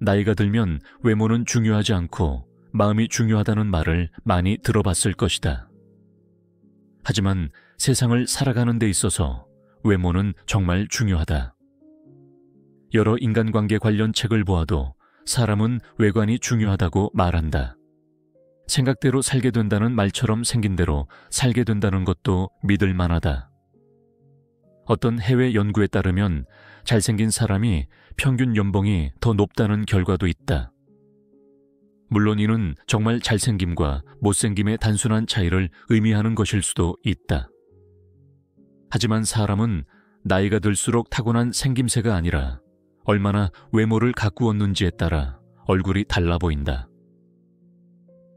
나이가 들면 외모는 중요하지 않고 마음이 중요하다는 말을 많이 들어봤을 것이다. 하지만 세상을 살아가는 데 있어서 외모는 정말 중요하다. 여러 인간관계 관련 책을 보아도 사람은 외관이 중요하다고 말한다. 생각대로 살게 된다는 말처럼 생긴 대로 살게 된다는 것도 믿을 만하다. 어떤 해외 연구에 따르면 잘생긴 사람이 평균 연봉이 더 높다는 결과도 있다. 물론 이는 정말 잘생김과 못생김의 단순한 차이를 의미하는 것일 수도 있다. 하지만 사람은 나이가 들수록 타고난 생김새가 아니라 얼마나 외모를 가꾸었는지에 따라 얼굴이 달라 보인다.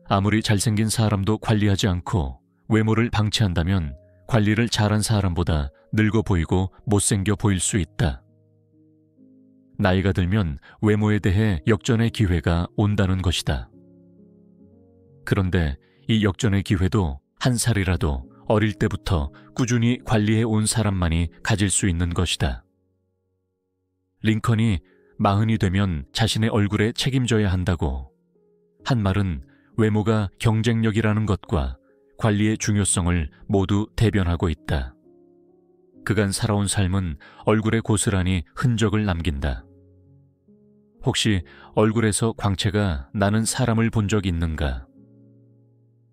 아무리 잘생긴 사람도 관리하지 않고 외모를 방치한다면 관리를 잘한 사람보다 늙어 보이고 못생겨 보일 수 있다. 나이가 들면 외모에 대해 역전의 기회가 온다는 것이다. 그런데 이 역전의 기회도 한 살이라도 어릴 때부터 꾸준히 관리해 온 사람만이 가질 수 있는 것이다. 링컨이 40이 되면 자신의 얼굴에 책임져야 한다고 한 말은 외모가 경쟁력이라는 것과 관리의 중요성을 모두 대변하고 있다. 그간 살아온 삶은 얼굴에 고스란히 흔적을 남긴다. 혹시 얼굴에서 광채가 나는 사람을 본 적 있는가?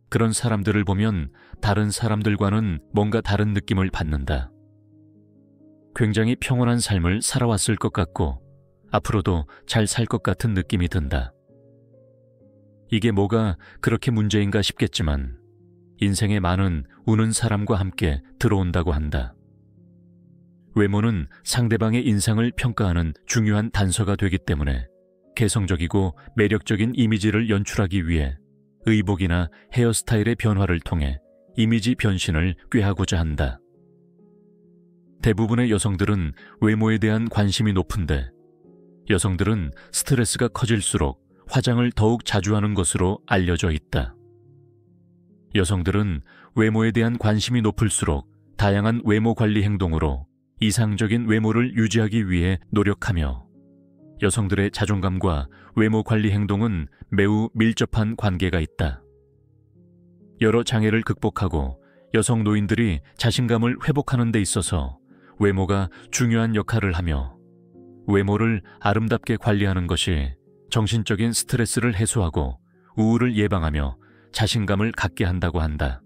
그런 사람들을 보면 다른 사람들과는 뭔가 다른 느낌을 받는다. 굉장히 평온한 삶을 살아왔을 것 같고 앞으로도 잘 살 것 같은 느낌이 든다. 이게 뭐가 그렇게 문제인가 싶겠지만 인생에 많은 우는 사람과 함께 들어온다고 한다. 외모는 상대방의 인상을 평가하는 중요한 단서가 되기 때문에 개성적이고 매력적인 이미지를 연출하기 위해 의복이나 헤어스타일의 변화를 통해 이미지 변신을 꾀하고자 한다. 대부분의 여성들은 외모에 대한 관심이 높은데 여성들은 스트레스가 커질수록 화장을 더욱 자주 하는 것으로 알려져 있다. 여성들은 외모에 대한 관심이 높을수록 다양한 외모 관리 행동으로 이상적인 외모를 유지하기 위해 노력하며 여성들의 자존감과 외모 관리 행동은 매우 밀접한 관계가 있다. 여러 장애를 극복하고 여성 노인들이 자신감을 회복하는 데 있어서 외모가 중요한 역할을 하며 외모를 아름답게 관리하는 것이 정신적인 스트레스를 해소하고 우울을 예방하며 자신감을 갖게 한다고 한다.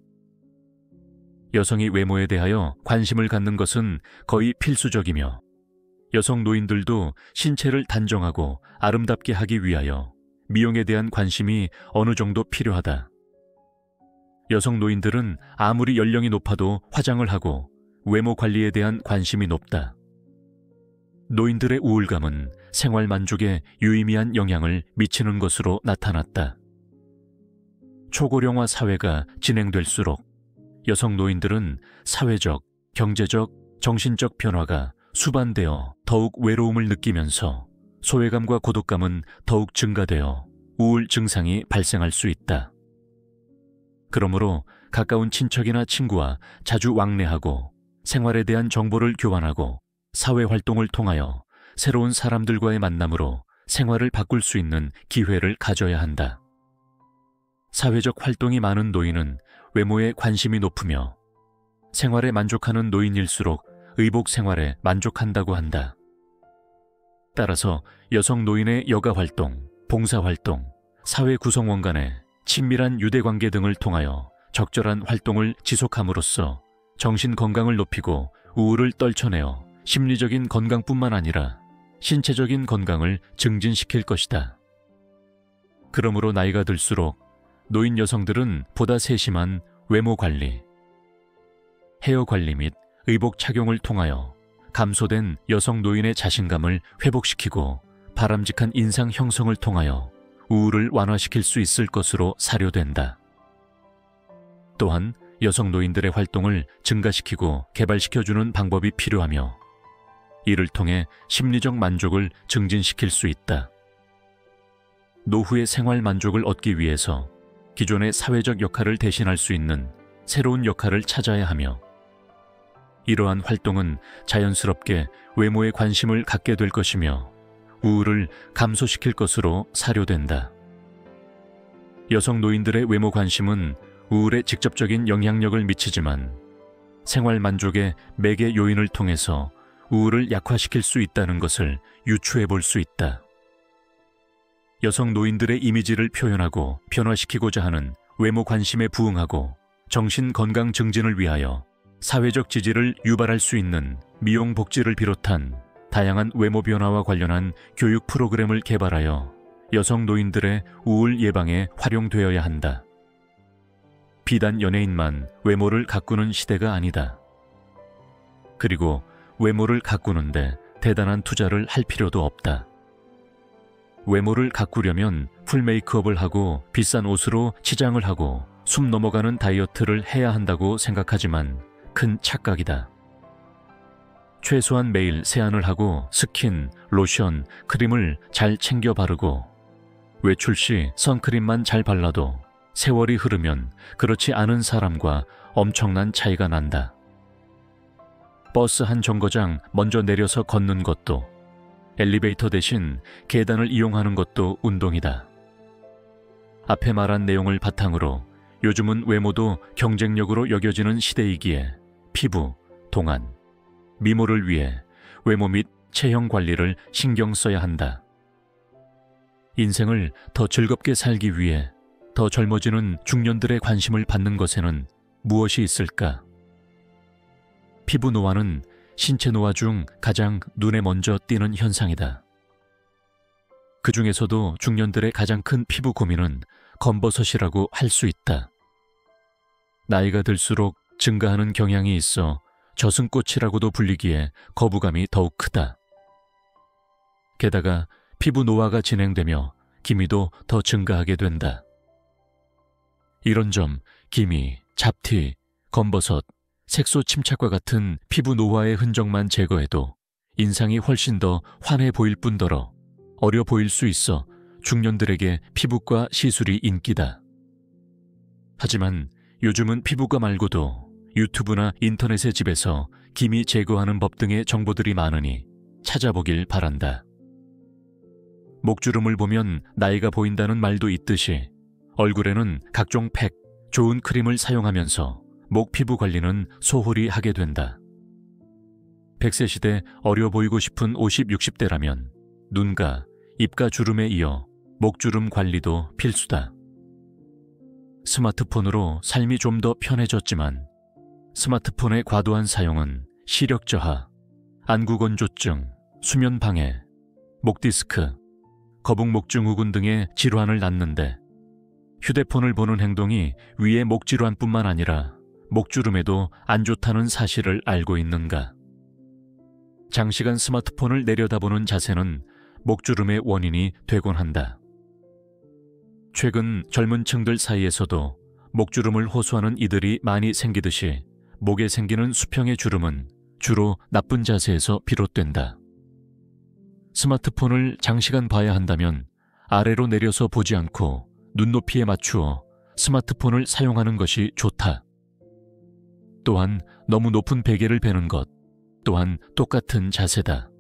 여성이 외모에 대하여 관심을 갖는 것은 거의 필수적이며 여성 노인들도 신체를 단정하고 아름답게 하기 위하여 미용에 대한 관심이 어느 정도 필요하다. 여성 노인들은 아무리 연령이 높아도 화장을 하고 외모 관리에 대한 관심이 높다. 노인들의 우울감은 생활 만족에 유의미한 영향을 미치는 것으로 나타났다. 초고령화 사회가 진행될수록 여성 노인들은 사회적, 경제적, 정신적 변화가 수반되어 더욱 외로움을 느끼면서 소외감과 고독감은 더욱 증가되어 우울 증상이 발생할 수 있다. 그러므로 가까운 친척이나 친구와 자주 왕래하고 생활에 대한 정보를 교환하고 사회활동을 통하여 새로운 사람들과의 만남으로 생활을 바꿀 수 있는 기회를 가져야 한다. 사회적 활동이 많은 노인은 외모에 관심이 높으며 생활에 만족하는 노인일수록 의복 생활에 만족한다고 한다. 따라서 여성 노인의 여가활동, 봉사활동, 사회 구성원 간의 친밀한 유대관계 등을 통하여 적절한 활동을 지속함으로써 정신 건강을 높이고 우울을 떨쳐내어 심리적인 건강뿐만 아니라 신체적인 건강을 증진시킬 것이다. 그러므로 나이가 들수록 노인 여성들은 보다 세심한 외모 관리, 헤어 관리 및 의복 착용을 통하여 감소된 여성 노인의 자신감을 회복시키고 바람직한 인상 형성을 통하여 우울을 완화시킬 수 있을 것으로 사료된다. 또한 여성 노인들의 활동을 증가시키고 개발시켜주는 방법이 필요하며 이를 통해 심리적 만족을 증진시킬 수 있다. 노후의 생활 만족을 얻기 위해서 기존의 사회적 역할을 대신할 수 있는 새로운 역할을 찾아야 하며 이러한 활동은 자연스럽게 외모에 관심을 갖게 될 것이며 우울을 감소시킬 것으로 사료된다. 여성 노인들의 외모 관심은 우울에 직접적인 영향력을 미치지만 생활 만족의 매개 요인을 통해서 우울을 약화시킬 수 있다는 것을 유추해 볼 수 있다. 여성 노인들의 이미지를 표현하고 변화시키고자 하는 외모 관심에 부응하고 정신 건강 증진을 위하여 사회적 지지를 유발할 수 있는 미용 복지를 비롯한 다양한 외모 변화와 관련한 교육 프로그램을 개발하여 여성 노인들의 우울 예방에 활용되어야 한다. 비단 연예인만 외모를 가꾸는 시대가 아니다. 그리고 외모를 가꾸는데 대단한 투자를 할 필요도 없다. 외모를 가꾸려면 풀 메이크업을 하고 비싼 옷으로 치장을 하고 숨 넘어가는 다이어트를 해야 한다고 생각하지만 큰 착각이다. 최소한 매일 세안을 하고 스킨, 로션, 크림을 잘 챙겨 바르고 외출 시 선크림만 잘 발라도 세월이 흐르면 그렇지 않은 사람과 엄청난 차이가 난다. 버스 한 정거장 먼저 내려서 걷는 것도, 엘리베이터 대신 계단을 이용하는 것도 운동이다. 앞에 말한 내용을 바탕으로 요즘은 외모도 경쟁력으로 여겨지는 시대이기에 피부, 동안, 미모를 위해 외모 및 체형 관리를 신경 써야 한다. 인생을 더 즐겁게 살기 위해 더 젊어지는 중년들의 관심을 받는 것에는 무엇이 있을까? 피부 노화는 신체 노화 중 가장 눈에 먼저 띄는 현상이다. 그 중에서도 중년들의 가장 큰 피부 고민은 검버섯이라고 할 수 있다. 나이가 들수록 증가하는 경향이 있어 저승꽃이라고도 불리기에 거부감이 더욱 크다. 게다가 피부 노화가 진행되며 기미도 더 증가하게 된다. 이런 점, 기미, 잡티, 검버섯, 색소 침착과 같은 피부 노화의 흔적만 제거해도 인상이 훨씬 더 환해 보일 뿐더러 어려 보일 수 있어 중년들에게 피부과 시술이 인기다. 하지만 요즘은 피부과 말고도 유튜브나 인터넷의 집에서 기미 제거하는 법 등의 정보들이 많으니 찾아보길 바란다. 목주름을 보면 나이가 보인다는 말도 있듯이 얼굴에는 각종 팩, 좋은 크림을 사용하면서 목 피부 관리는 소홀히 하게 된다. 100세 시대 어려 보이고 싶은 50, 60대라면 눈가, 입가 주름에 이어 목주름 관리도 필수다. 스마트폰으로 삶이 좀 더 편해졌지만 스마트폰의 과도한 사용은 시력 저하, 안구 건조증, 수면 방해, 목 디스크, 거북목 증후군 등의 질환을 낳는데 휴대폰을 보는 행동이 위의 목 질환뿐만 아니라 목주름에도 안 좋다는 사실을 알고 있는가? 장시간 스마트폰을 내려다보는 자세는 목주름의 원인이 되곤 한다. 최근 젊은 층들 사이에서도 목주름을 호소하는 이들이 많이 생기듯이 목에 생기는 수평의 주름은 주로 나쁜 자세에서 비롯된다. 스마트폰을 장시간 봐야 한다면 아래로 내려서 보지 않고 눈높이에 맞추어 스마트폰을 사용하는 것이 좋다. 또한 너무 높은 베개를 베는 것 또한 똑같은 자세다.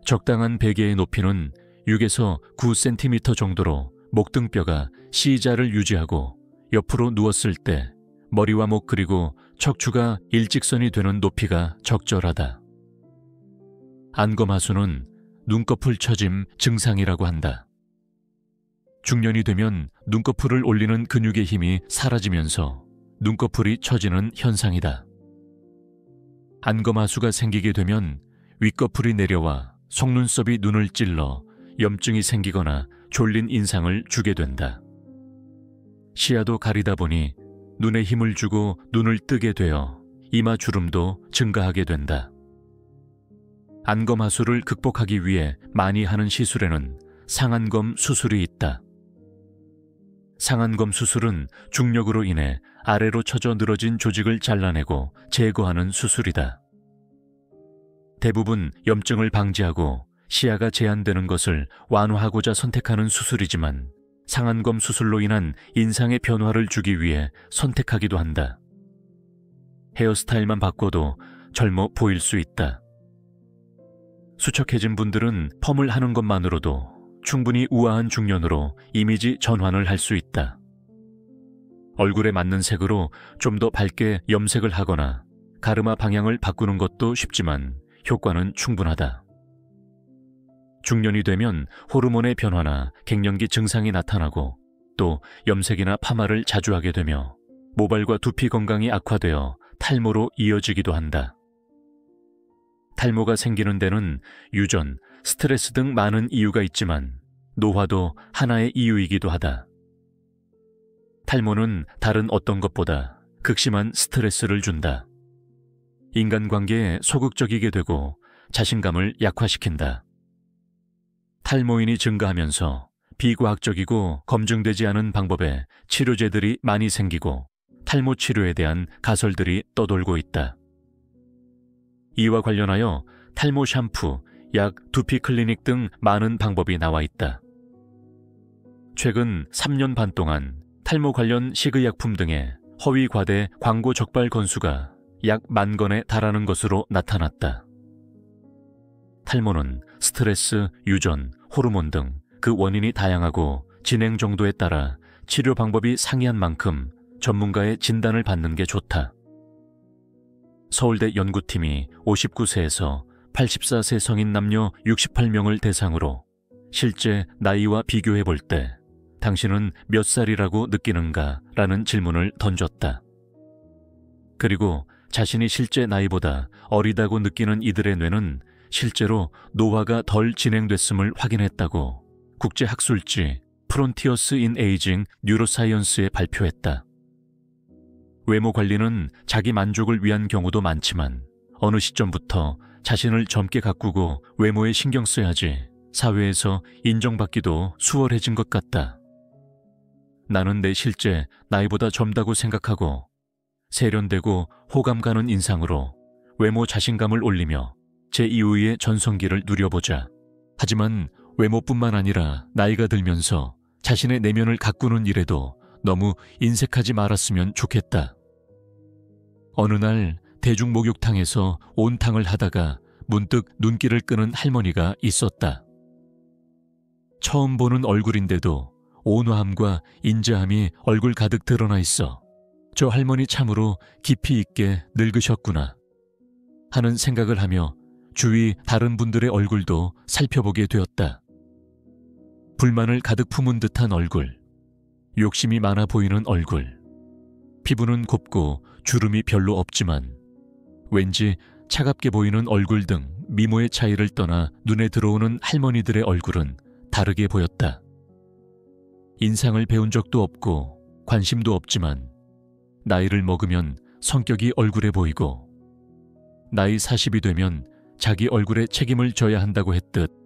적당한 베개의 높이는 6에서 9cm 정도로 목등뼈가 C자를 유지하고 옆으로 누웠을 때 머리와 목 그리고 척추가 일직선이 되는 높이가 적절하다. 안검하수는 눈꺼풀 처짐 증상이라고 한다. 중년이 되면 눈꺼풀을 올리는 근육의 힘이 사라지면서 눈꺼풀이 처지는 현상이다. 안검하수가 생기게 되면 윗꺼풀이 내려와 속눈썹이 눈을 찔러 염증이 생기거나 졸린 인상을 주게 된다. 시야도 가리다 보니 눈에 힘을 주고 눈을 뜨게 되어 이마 주름도 증가하게 된다. 안검하수를 극복하기 위해 많이 하는 시술에는 상안검 수술이 있다. 상안검 수술은 중력으로 인해 아래로 처져 늘어진 조직을 잘라내고 제거하는 수술이다. 대부분 염증을 방지하고 시야가 제한되는 것을 완화하고자 선택하는 수술이지만 상안검 수술로 인한 인상의 변화를 주기 위해 선택하기도 한다. 헤어스타일만 바꿔도 젊어 보일 수 있다. 수척해진 분들은 펌을 하는 것만으로도 충분히 우아한 중년으로 이미지 전환을 할 수 있다. 얼굴에 맞는 색으로 좀 더 밝게 염색을 하거나 가르마 방향을 바꾸는 것도 쉽지만 효과는 충분하다. 중년이 되면 호르몬의 변화나 갱년기 증상이 나타나고 또 염색이나 파마를 자주 하게 되며 모발과 두피 건강이 악화되어 탈모로 이어지기도 한다. 탈모가 생기는 데는 유전, 스트레스 등 많은 이유가 있지만 노화도 하나의 이유이기도 하다. 탈모는 다른 어떤 것보다 극심한 스트레스를 준다. 인간관계에 소극적이게 되고 자신감을 약화시킨다. 탈모인이 증가하면서 비과학적이고 검증되지 않은 방법의 치료제들이 많이 생기고 탈모 치료에 대한 가설들이 떠돌고 있다. 이와 관련하여 탈모 샴푸, 약, 두피 클리닉 등 많은 방법이 나와 있다. 최근 3년 반 동안 탈모 관련 식의약품 등의 허위 과대 광고 적발 건수가 약 10,000건에 달하는 것으로 나타났다. 탈모는 스트레스, 유전, 호르몬 등 그 원인이 다양하고 진행 정도에 따라 치료 방법이 상이한 만큼 전문가의 진단을 받는 게 좋다. 서울대 연구팀이 59세에서 84세 성인 남녀 68명을 대상으로 실제 나이와 비교해 볼 때 당신은 몇 살이라고 느끼는가? 라는 질문을 던졌다. 그리고 자신이 실제 나이보다 어리다고 느끼는 이들의 뇌는 실제로 노화가 덜 진행됐음을 확인했다고 국제학술지 프론티어스 인 에이징 뉴로사이언스에 발표했다. 외모 관리는 자기 만족을 위한 경우도 많지만 어느 시점부터 자신을 젊게 가꾸고 외모에 신경 써야지 사회에서 인정받기도 수월해진 것 같다. 나는 내 실제 나이보다 젊다고 생각하고 세련되고 호감 가는 인상으로 외모 자신감을 올리며 제 이후의 전성기를 누려보자. 하지만 외모뿐만 아니라 나이가 들면서 자신의 내면을 가꾸는 일에도 너무 인색하지 말았으면 좋겠다. 어느 날 대중목욕탕에서 온탕을 하다가 문득 눈길을 끄는 할머니가 있었다. 처음 보는 얼굴인데도 온화함과 인자함이 얼굴 가득 드러나 있어 저 할머니 참으로 깊이 있게 늙으셨구나 하는 생각을 하며 주위 다른 분들의 얼굴도 살펴보게 되었다. 불만을 가득 품은 듯한 얼굴, 욕심이 많아 보이는 얼굴, 피부는 곱고 주름이 별로 없지만 왠지 차갑게 보이는 얼굴 등 미모의 차이를 떠나 눈에 들어오는 할머니들의 얼굴은 다르게 보였다. 인상을 배운 적도 없고 관심도 없지만 나이를 먹으면 성격이 얼굴에 보이고 나이 40이 되면 자기 얼굴에 책임을 져야 한다고 했듯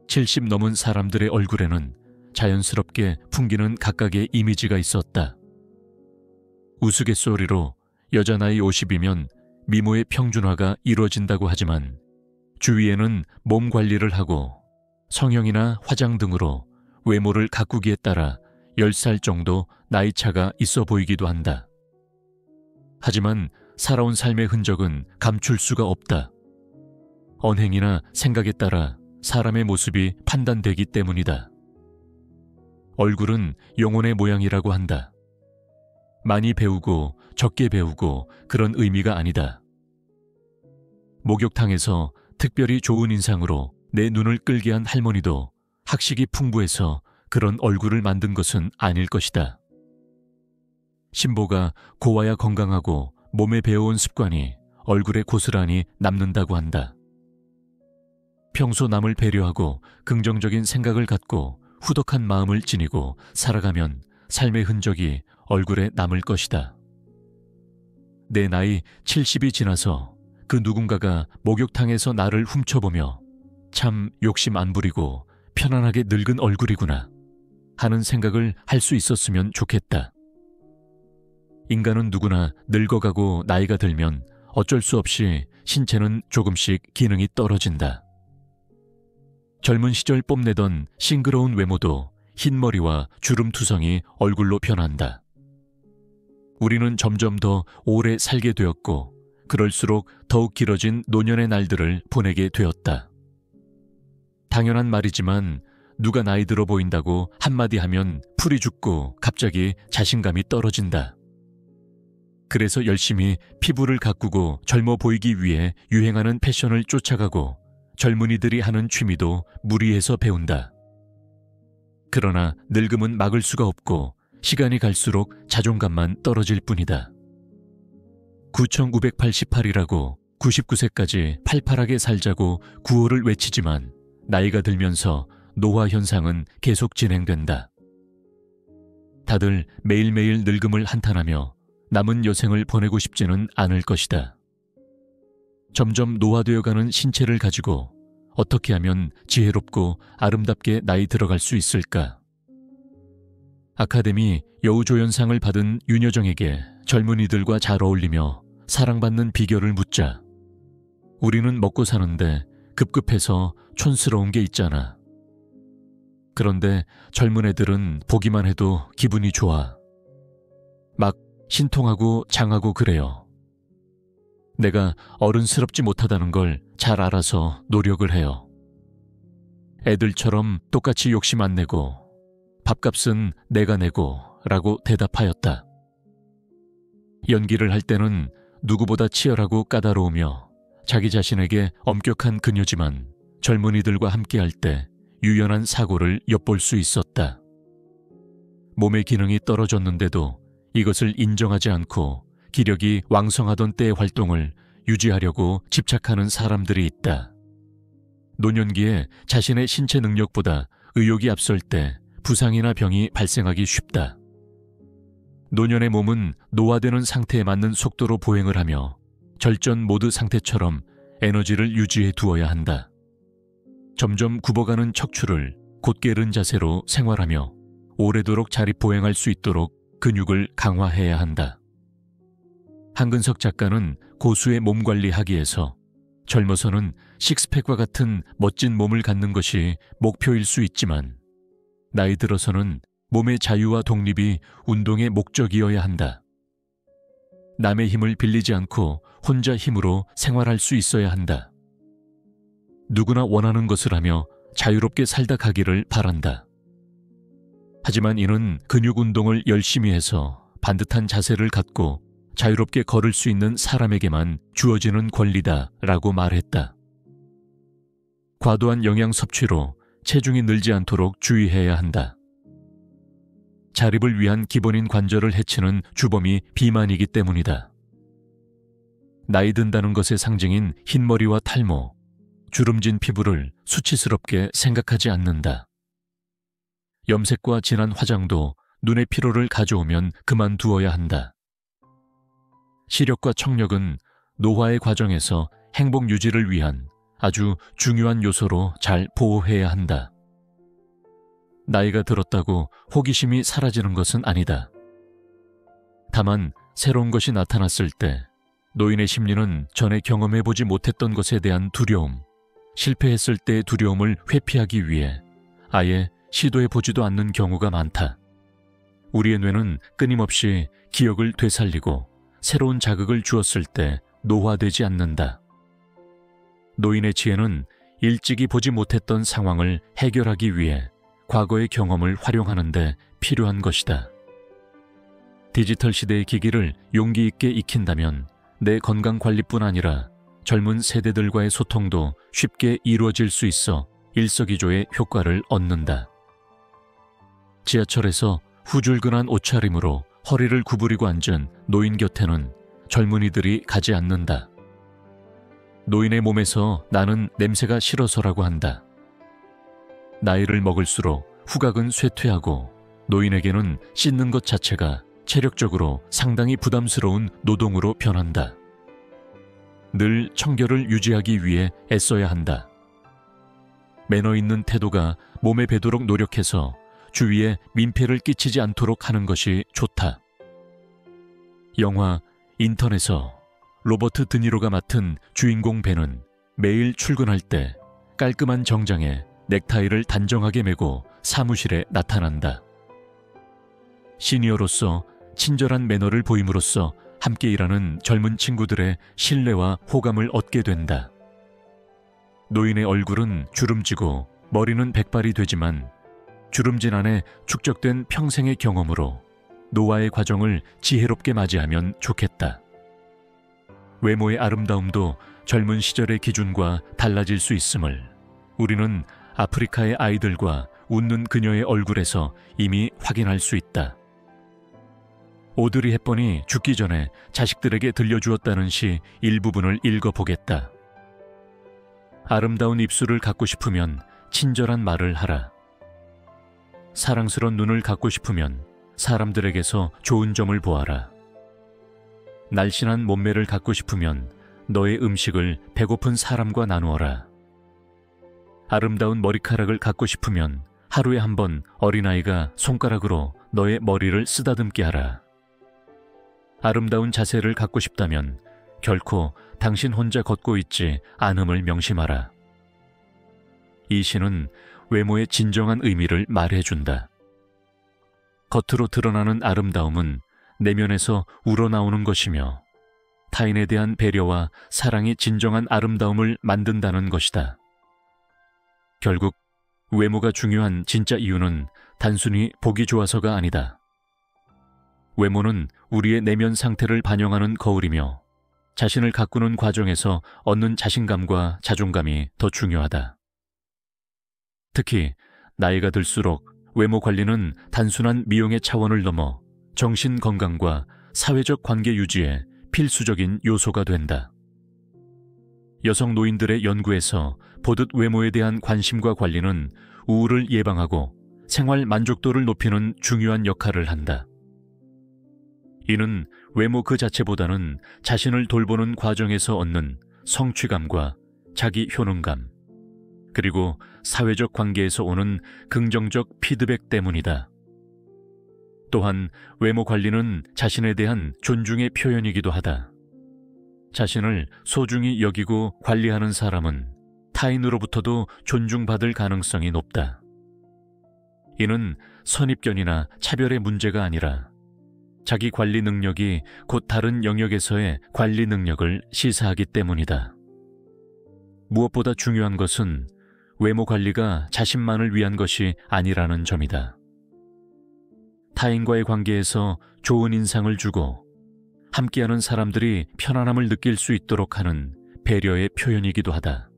70 넘은 사람들의 얼굴에는 자연스럽게 풍기는 각각의 이미지가 있었다. 우스갯소리로 여자 나이 50이면 미모의 평준화가 이루어진다고 하지만 주위에는 몸 관리를 하고 성형이나 화장 등으로 외모를 가꾸기에 따라 10살 정도 나이차가 있어 보이기도 한다. 하지만 살아온 삶의 흔적은 감출 수가 없다. 언행이나 생각에 따라 사람의 모습이 판단되기 때문이다. 얼굴은 영혼의 모양이라고 한다. 많이 배우고 적게 배우고 그런 의미가 아니다. 목욕탕에서 특별히 좋은 인상으로 내 눈을 끌게 한 할머니도 학식이 풍부해서 그런 얼굴을 만든 것은 아닐 것이다. 신보가 고와야 건강하고 몸에 배어온 습관이 얼굴에 고스란히 남는다고 한다. 평소 남을 배려하고 긍정적인 생각을 갖고 후덕한 마음을 지니고 살아가면 삶의 흔적이 얼굴에 남을 것이다. 내 나이 70이 지나서 그 누군가가 목욕탕에서 나를 훔쳐보며 참 욕심 안 부리고 편안하게 늙은 얼굴이구나 하는 생각을 할 수 있었으면 좋겠다. 인간은 누구나 늙어가고 나이가 들면 어쩔 수 없이 신체는 조금씩 기능이 떨어진다. 젊은 시절 뽐내던 싱그러운 외모도 흰머리와 주름투성이 얼굴로 변한다. 우리는 점점 더 오래 살게 되었고 그럴수록 더욱 길어진 노년의 날들을 보내게 되었다. 당연한 말이지만 누가 나이 들어 보인다고 한마디 하면 풀이 죽고 갑자기 자신감이 떨어진다. 그래서 열심히 피부를 가꾸고 젊어 보이기 위해 유행하는 패션을 쫓아가고 젊은이들이 하는 취미도 무리해서 배운다. 그러나 늙음은 막을 수가 없고 시간이 갈수록 자존감만 떨어질 뿐이다. 9,988이라고 99세까지 팔팔하게 살자고 구호를 외치지만 나이가 들면서 노화 현상은 계속 진행된다. 다들 매일매일 늙음을 한탄하며 남은 여생을 보내고 싶지는 않을 것이다. 점점 노화되어가는 신체를 가지고 어떻게 하면 지혜롭고 아름답게 나이 들어갈 수 있을까? 아카데미 여우조연상을 받은 윤여정에게 젊은이들과 잘 어울리며 사랑받는 비결을 묻자 우리는 먹고 사는데 급급해서 촌스러운 게 있잖아. 그런데 젊은 애들은 보기만 해도 기분이 좋아. 막 신통하고 장하고 그래요. 내가 어른스럽지 못하다는 걸 잘 알아서 노력을 해요. 애들처럼 똑같이 욕심 안 내고 밥값은 내가 내고 라고 대답하였다. 연기를 할 때는 누구보다 치열하고 까다로우며 자기 자신에게 엄격한 그녀지만 젊은이들과 함께할 때 유연한 사고를 엿볼 수 있었다. 몸의 기능이 떨어졌는데도 이것을 인정하지 않고 기력이 왕성하던 때의 활동을 유지하려고 집착하는 사람들이 있다. 노년기에 자신의 신체 능력보다 의욕이 앞설 때 부상이나 병이 발생하기 쉽다. 노년의 몸은 노화되는 상태에 맞는 속도로 보행을 하며 절전 모드 상태처럼 에너지를 유지해 두어야 한다. 점점 굽어가는 척추를 곧게 른 자세로 생활하며 오래도록 자리 보행할 수 있도록 근육을 강화해야 한다. 한근석 작가는 고수의 몸 관리하기에서 젊어서는 식스팩과 같은 멋진 몸을 갖는 것이 목표일 수 있지만 나이 들어서는 몸의 자유와 독립이 운동의 목적이어야 한다. 남의 힘을 빌리지 않고 혼자 힘으로 생활할 수 있어야 한다. 누구나 원하는 것을 하며 자유롭게 살다 가기를 바란다. 하지만 이는 근육 운동을 열심히 해서 반듯한 자세를 갖고 자유롭게 걸을 수 있는 사람에게만 주어지는 권리다라고 말했다. 과도한 영양 섭취로 체중이 늘지 않도록 주의해야 한다. 자립을 위한 기본인 관절을 해치는 주범이 비만이기 때문이다. 나이 든다는 것의 상징인 흰머리와 탈모, 주름진 피부를 수치스럽게 생각하지 않는다. 염색과 진한 화장도 눈의 피로를 가져오면 그만두어야 한다. 시력과 청력은 노화의 과정에서 행복 유지를 위한 아주 중요한 요소로 잘 보호해야 한다. 나이가 들었다고 호기심이 사라지는 것은 아니다. 다만 새로운 것이 나타났을 때 노인의 심리는 전에 경험해보지 못했던 것에 대한 두려움, 실패했을 때의 두려움을 회피하기 위해 아예 시도해보지도 않는 경우가 많다. 우리의 뇌는 끊임없이 기억을 되살리고 새로운 자극을 주었을 때 노화되지 않는다. 노인의 지혜는 일찍이 보지 못했던 상황을 해결하기 위해 과거의 경험을 활용하는 데 필요한 것이다. 디지털 시대의 기기를 용기 있게 익힌다면 내 건강관리뿐 아니라 젊은 세대들과의 소통도 쉽게 이루어질 수 있어 일석이조의 효과를 얻는다. 지하철에서 후줄근한 옷차림으로 허리를 구부리고 앉은 노인 곁에는 젊은이들이 가지 않는다. 노인의 몸에서 나는 냄새가 싫어서라고 한다. 나이를 먹을수록 후각은 쇠퇴하고 노인에게는 씻는 것 자체가 체력적으로 상당히 부담스러운 노동으로 변한다. 늘 청결을 유지하기 위해 애써야 한다. 매너 있는 태도가 몸에 배도록 노력해서 주위에 민폐를 끼치지 않도록 하는 것이 좋다. 영화 인턴에서 로버트 드니로가 맡은 주인공 벤은 매일 출근할 때 깔끔한 정장에 넥타이를 단정하게 메고 사무실에 나타난다. 시니어로서 친절한 매너를 보임으로써 함께 일하는 젊은 친구들의 신뢰와 호감을 얻게 된다. 노인의 얼굴은 주름지고 머리는 백발이 되지만 주름진 안에 축적된 평생의 경험으로 노화의 과정을 지혜롭게 맞이하면 좋겠다. 외모의 아름다움도 젊은 시절의 기준과 달라질 수 있음을 우리는 아프리카의 아이들과 웃는 그녀의 얼굴에서 이미 확인할 수 있다. 오드리 헵번이 죽기 전에 자식들에게 들려주었다는 시 일부분을 읽어보겠다. 아름다운 입술을 갖고 싶으면 친절한 말을 하라. 사랑스러운 눈을 갖고 싶으면 사람들에게서 좋은 점을 보아라. 날씬한 몸매를 갖고 싶으면 너의 음식을 배고픈 사람과 나누어라. 아름다운 머리카락을 갖고 싶으면 하루에 한 번 어린아이가 손가락으로 너의 머리를 쓰다듬게 하라. 아름다운 자세를 갖고 싶다면 결코 당신 혼자 걷고 있지 않음을 명심하라. 이 시는 외모의 진정한 의미를 말해준다. 겉으로 드러나는 아름다움은 내면에서 우러나오는 것이며 타인에 대한 배려와 사랑이 진정한 아름다움을 만든다는 것이다. 결국 외모가 중요한 진짜 이유는 단순히 보기 좋아서가 아니다. 외모는 우리의 내면 상태를 반영하는 거울이며 자신을 가꾸는 과정에서 얻는 자신감과 자존감이 더 중요하다. 특히 나이가 들수록 외모 관리는 단순한 미용의 차원을 넘어 정신 건강과 사회적 관계 유지에 필수적인 요소가 된다. 여성 노인들의 연구에서 보듯 외모에 대한 관심과 관리는 우울을 예방하고 생활 만족도를 높이는 중요한 역할을 한다. 이는 외모 그 자체보다는 자신을 돌보는 과정에서 얻는 성취감과 자기 효능감, 그리고 사회적 관계에서 오는 긍정적 피드백 때문이다. 또한 외모 관리는 자신에 대한 존중의 표현이기도 하다. 자신을 소중히 여기고 관리하는 사람은 타인으로부터도 존중받을 가능성이 높다. 이는 선입견이나 차별의 문제가 아니라 자기 관리 능력이 곧 다른 영역에서의 관리 능력을 시사하기 때문이다. 무엇보다 중요한 것은 외모 관리가 자신만을 위한 것이 아니라는 점이다. 타인과의 관계에서 좋은 인상을 주고 함께하는 사람들이 편안함을 느낄 수 있도록 하는 배려의 표현이기도 하다.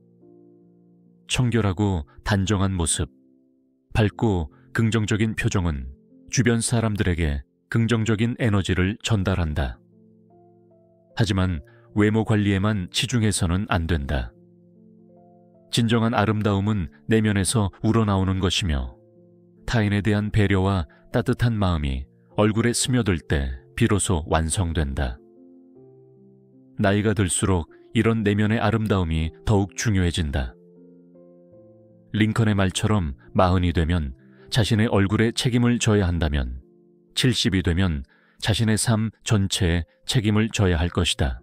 청결하고 단정한 모습, 밝고 긍정적인 표정은 주변 사람들에게 긍정적인 에너지를 전달한다. 하지만 외모 관리에만 치중해서는 안 된다. 진정한 아름다움은 내면에서 우러나오는 것이며 타인에 대한 배려와 따뜻한 마음이 얼굴에 스며들 때 비로소 완성된다. 나이가 들수록 이런 내면의 아름다움이 더욱 중요해진다. 링컨의 말처럼 40이 되면 자신의 얼굴에 책임을 져야 한다면 70이 되면 자신의 삶 전체에 책임을 져야 할 것이다.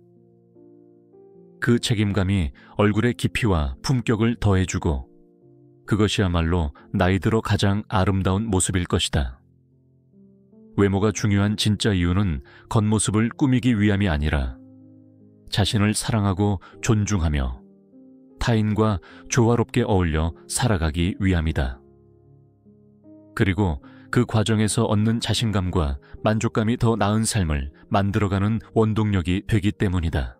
그 책임감이 얼굴의 깊이와 품격을 더해주고 그것이야말로 나이 들어 가장 아름다운 모습일 것이다. 외모가 중요한 진짜 이유는 겉모습을 꾸미기 위함이 아니라 자신을 사랑하고 존중하며 타인과 조화롭게 어울려 살아가기 위함이다. 그리고 그 과정에서 얻는 자신감과 만족감이 더 나은 삶을 만들어가는 원동력이 되기 때문이다.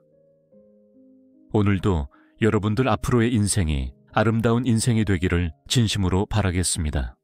오늘도 여러분들 앞으로의 인생이 아름다운 인생이 되기를 진심으로 바라겠습니다.